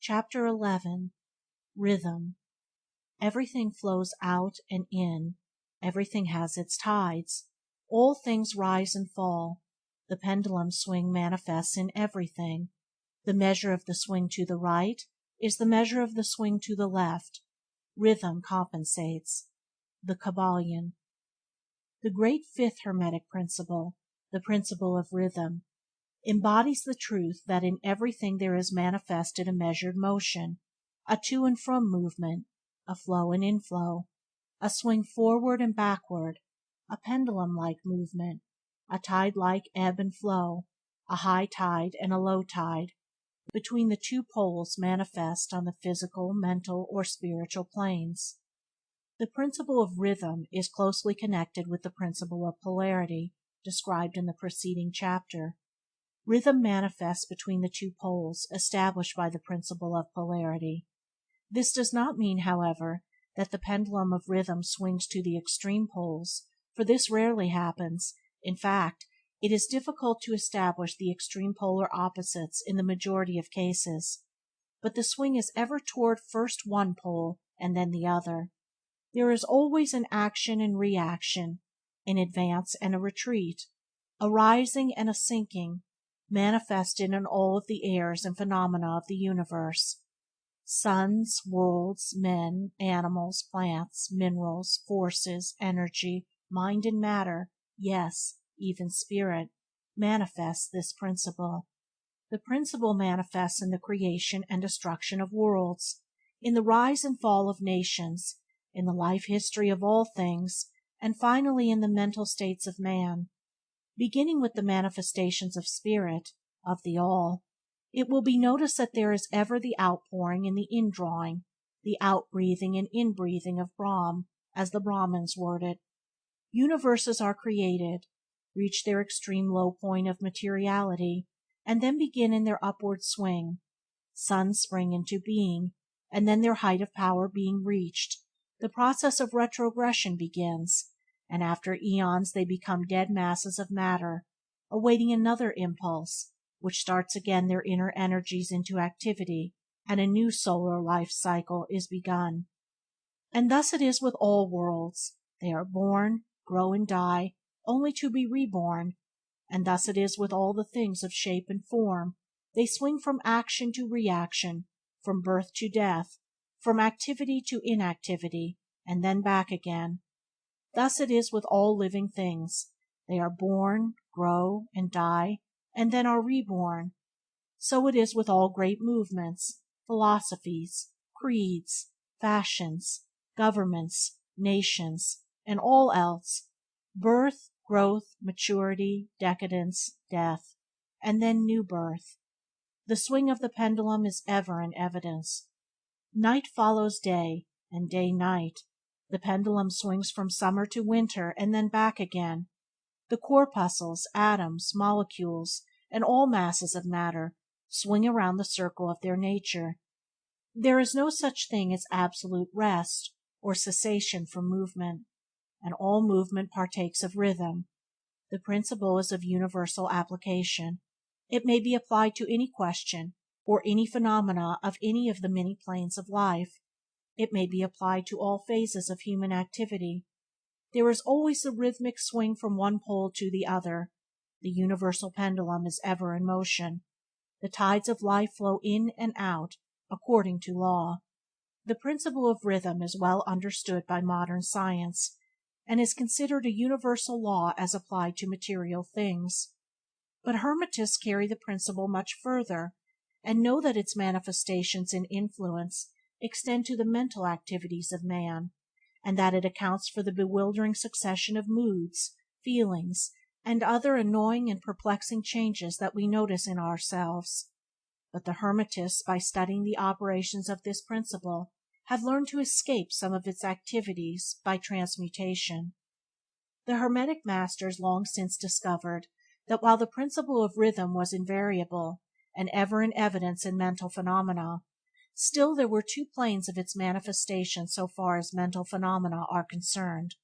Chapter 11. Rhythm. Everything flows out and in. Everything has its tides. All things rise and fall. The pendulum swing manifests in everything. The measure of the swing to the right is the measure of the swing to the left. Rhythm compensates. The Kybalion. The great fifth Hermetic principle, the principle of rhythm, embodies the truth that in everything there is manifested a measured motion, a to and from movement, a flow and inflow, a swing forward and backward, a pendulum-like movement, a tide-like ebb and flow, a high tide and a low tide, between the two poles manifest on the physical, mental, or spiritual planes. The principle of rhythm is closely connected with the principle of polarity, described in the preceding chapter. Rhythm manifests between the two poles established by the principle of polarity. This does not mean, however, that the pendulum of rhythm swings to the extreme poles, for this rarely happens. In fact, it is difficult to establish the extreme polar opposites in the majority of cases, but the swing is ever toward first one pole and then the other. There is always an action and reaction, an advance and a retreat, a rising and a sinking, manifested in all of the airs and phenomena of the universe. Suns, worlds, men, animals, plants, minerals, forces, energy, mind and matter, yes, even spirit, manifests this principle. The principle manifests in the creation and destruction of worlds, in the rise and fall of nations, in the life history of all things, and finally in the mental states of man. Beginning with the manifestations of spirit, of the all, it will be noticed that there is ever the outpouring and the indrawing, the outbreathing and inbreathing of Brahm, as the Brahmins word it. Universes are created, reach their extreme low point of materiality, and then begin in their upward swing. Suns spring into being, and then their height of power being reached, the process of retrogression begins, and after eons they become dead masses of matter, awaiting another impulse, which starts again their inner energies into activity, and a new solar life cycle is begun. And thus it is with all worlds. They are born, grow and die, only to be reborn. And thus it is with all the things of shape and form. They swing from action to reaction, from birth to death, from activity to inactivity, and then back again. Thus it is with all living things. They are born, grow, and die, and then are reborn. So it is with all great movements, philosophies, creeds, fashions, governments, nations, and all else: birth, growth, maturity, decadence, death, and then new birth. The swing of the pendulum is ever in evidence. Night follows day, and day night. The pendulum swings from summer to winter and then back again. The corpuscles, atoms, molecules, and all masses of matter swing around the circle of their nature. There is no such thing as absolute rest or cessation from movement, and all movement partakes of rhythm. The principle is of universal application. It may be applied to any question or any phenomena of any of the many planes of life. It may be applied to all phases of human activity. There is always a rhythmic swing from one pole to the other. The universal pendulum is ever in motion. The tides of life flow in and out, according to law. The principle of rhythm is well understood by modern science, and is considered a universal law as applied to material things. But Hermetists carry the principle much further, and know that its manifestations and influence extend to the mental activities of man, and that it accounts for the bewildering succession of moods, feelings, and other annoying and perplexing changes that we notice in ourselves. But the Hermetists, by studying the operations of this principle, have learned to escape some of its activities by transmutation. The Hermetic Masters long since discovered that while the principle of rhythm was invariable and ever in evidence in mental phenomena, still there were two planes of its manifestation so far as mental phenomena are concerned.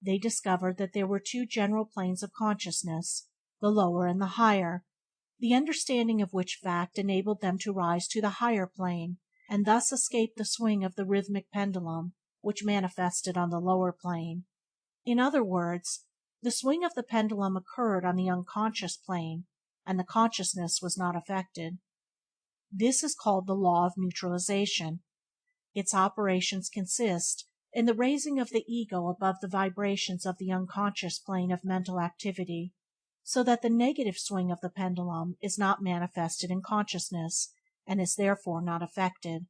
They discovered that there were two general planes of consciousness, the lower and the higher. the understanding of which fact enabled them to rise to the higher plane, and thus escape the swing of the rhythmic pendulum which manifested on the lower plane. In other words, the swing of the pendulum occurred on the unconscious plane, and the consciousness was not affected. This is called the law of neutralization. Its operations consist in the raising of the ego above the vibrations of the unconscious plane of mental activity, so that the negative swing of the pendulum is not manifested in consciousness, and is therefore not affected.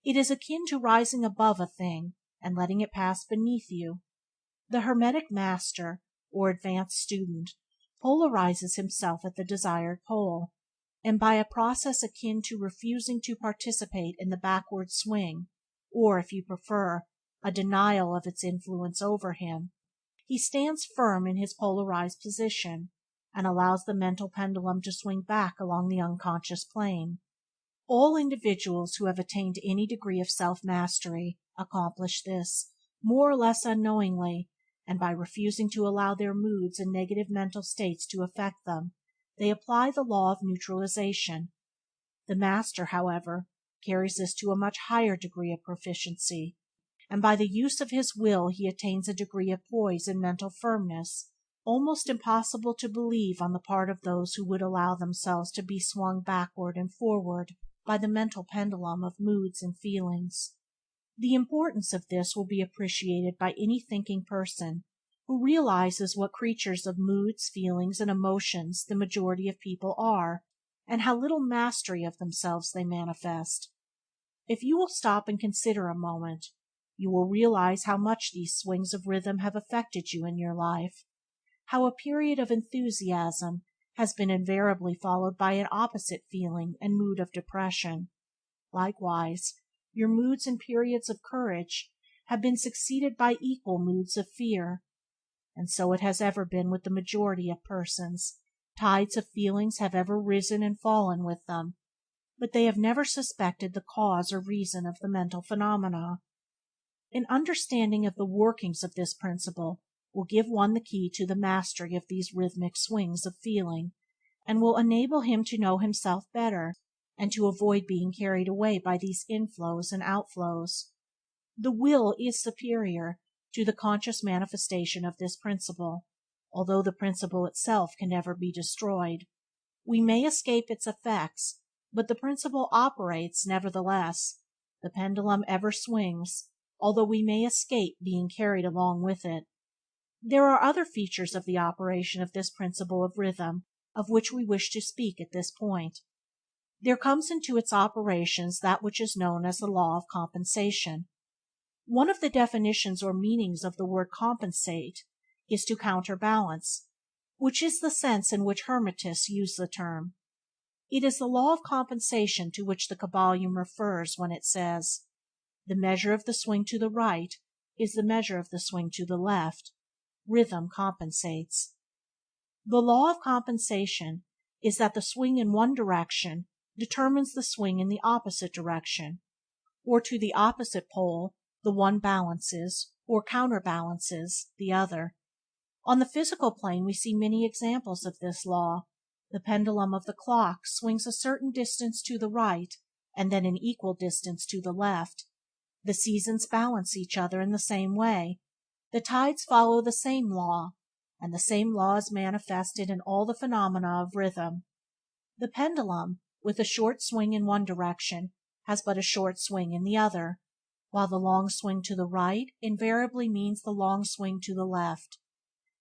It is akin to rising above a thing and letting it pass beneath you. The Hermetic master, or advanced student, polarizes himself at the desired pole, and by a process akin to refusing to participate in the backward swing, or, if you prefer, a denial of its influence over him, he stands firm in his polarized position, and allows the mental pendulum to swing back along the unconscious plane. All individuals who have attained any degree of self-mastery accomplish this, more or less unknowingly, and by refusing to allow their moods and negative mental states to affect them, they apply the law of neutralization. The master, however, carries this to a much higher degree of proficiency, and by the use of his will he attains a degree of poise and mental firmness almost impossible to believe on the part of those who would allow themselves to be swung backward and forward by the mental pendulum of moods and feelings. The importance of this will be appreciated by any thinking person who realizes what creatures of moods, feelings, and emotions the majority of people are, and how little mastery of themselves they manifest. If you will stop and consider a moment, you will realize how much these swings of rhythm have affected you in your life, how a period of enthusiasm has been invariably followed by an opposite feeling and mood of depression. Likewise, your moods and periods of courage have been succeeded by equal moods of fear, and so it has ever been with the majority of persons. Tides of feelings have ever risen and fallen with them, but they have never suspected the cause or reason of the mental phenomena. An understanding of the workings of this principle will give one the key to the mastery of these rhythmic swings of feeling, and will enable him to know himself better, and to avoid being carried away by these inflows and outflows. The will is superior to the conscious manifestation of this principle, although the principle itself can never be destroyed. We may escape its effects, but the principle operates nevertheless. The pendulum ever swings, although we may escape being carried along with it. There are other features of the operation of this principle of rhythm of which we wish to speak at this point. There comes into its operations that which is known as the law of compensation. One of the definitions or meanings of the word compensate is to counterbalance, which is the sense in which Hermetists use the term. It is the law of compensation to which the Kybalion refers when it says, "The measure of the swing to the right is the measure of the swing to the left. Rhythm compensates." The law of compensation is that the swing in one direction determines the swing in the opposite direction, or to the opposite pole the one balances, or counterbalances, the other. On the physical plane we see many examples of this law. The pendulum of the clock swings a certain distance to the right, and then an equal distance to the left. The seasons balance each other in the same way. The tides follow the same law, and the same law is manifested in all the phenomena of rhythm. The pendulum, with a short swing in one direction, has but a short swing in the other, while the long swing to the right invariably means the long swing to the left.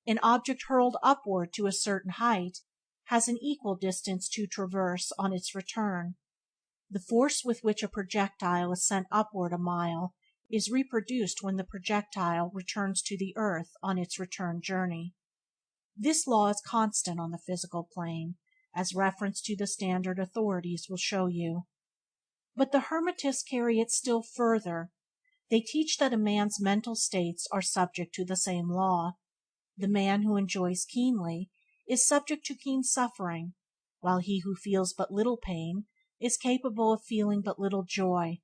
An object hurled upward to a certain height has an equal distance to traverse on its return. The force with which a projectile is sent upward a mile is reproduced when the projectile returns to the earth on its return journey. This law is constant on the physical plane, as reference to the standard authorities will show you. But the Hermetists carry it still further. They teach that a man's mental states are subject to the same law. The man who enjoys keenly is subject to keen suffering, while he who feels but little pain is capable of feeling but little joy.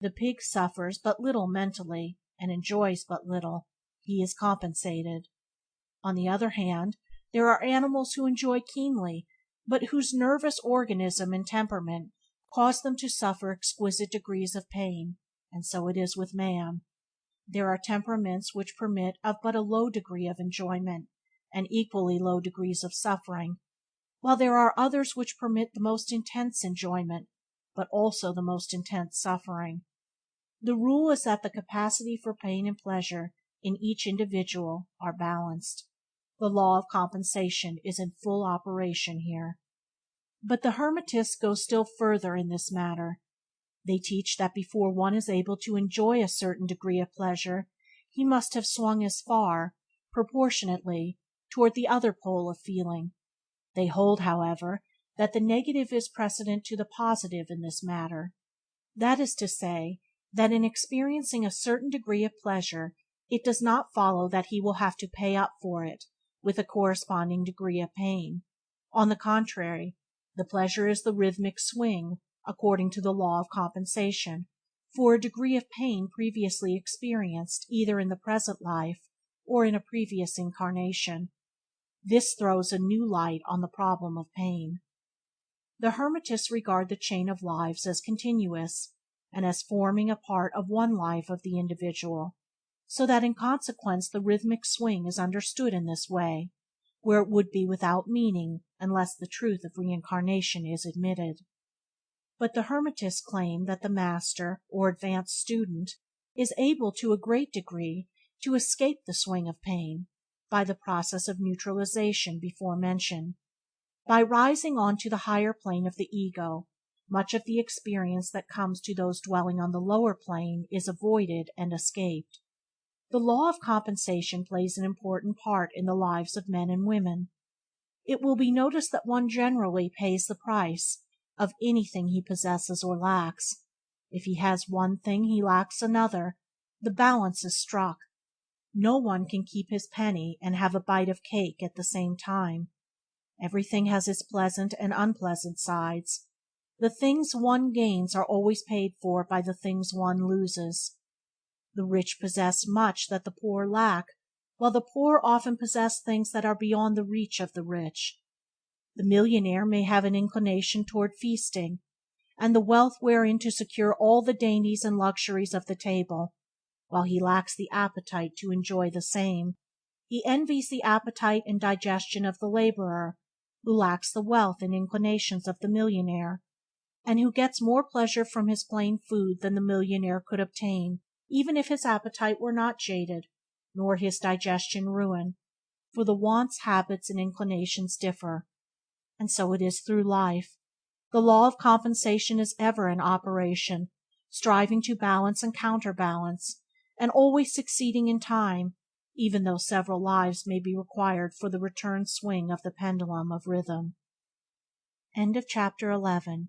The pig suffers but little mentally, and enjoys but little. He is compensated. On the other hand, there are animals who enjoy keenly, but whose nervous organism and temperament cause them to suffer exquisite degrees of pain. And so it is with man. There are temperaments which permit of but a low degree of enjoyment, and equally low degrees of suffering, while there are others which permit the most intense enjoyment, but also the most intense suffering. The rule is that the capacity for pain and pleasure in each individual are balanced. The law of compensation is in full operation here. But the Hermetists go still further in this matter. They teach that before one is able to enjoy a certain degree of pleasure, he must have swung as far, proportionately, toward the other pole of feeling. They hold, however, that the negative is precedent to the positive in this matter. That is to say, that in experiencing a certain degree of pleasure, it does not follow that he will have to pay up for it with a corresponding degree of pain. On the contrary, the pleasure is the rhythmic swing, according to the law of compensation, for a degree of pain previously experienced either in the present life or in a previous incarnation. This throws a new light on the problem of pain. The Hermetists regard the chain of lives as continuous, and as forming a part of one life of the individual, so that in consequence the rhythmic swing is understood in this way, where it would be without meaning unless the truth of reincarnation is admitted. But the Hermetists claim that the master, or advanced student, is able to a great degree to escape the swing of pain by the process of neutralization before mentioned. By rising on to the higher plane of the ego, much of the experience that comes to those dwelling on the lower plane is avoided and escaped. The law of compensation plays an important part in the lives of men and women. It will be noticed that one generally pays the price of anything he possesses or lacks. If he has one thing he lacks another, the balance is struck. No one can keep his penny and have a bite of cake at the same time. Everything has its pleasant and unpleasant sides. The things one gains are always paid for by the things one loses. The rich possess much that the poor lack, while the poor often possess things that are beyond the reach of the rich. The millionaire may have an inclination toward feasting, and the wealth wherein to secure all the dainties and luxuries of the table, while he lacks the appetite to enjoy the same. He envies the appetite and digestion of the laborer, who lacks the wealth and inclinations of the millionaire, and who gets more pleasure from his plain food than the millionaire could obtain, even if his appetite were not jaded, nor his digestion ruined, for the wants, habits, and inclinations differ. And so it is through life. The law of compensation is ever in operation, striving to balance and counterbalance, and always succeeding in time, even though several lives may be required for the return swing of the pendulum of rhythm. End of chapter 11.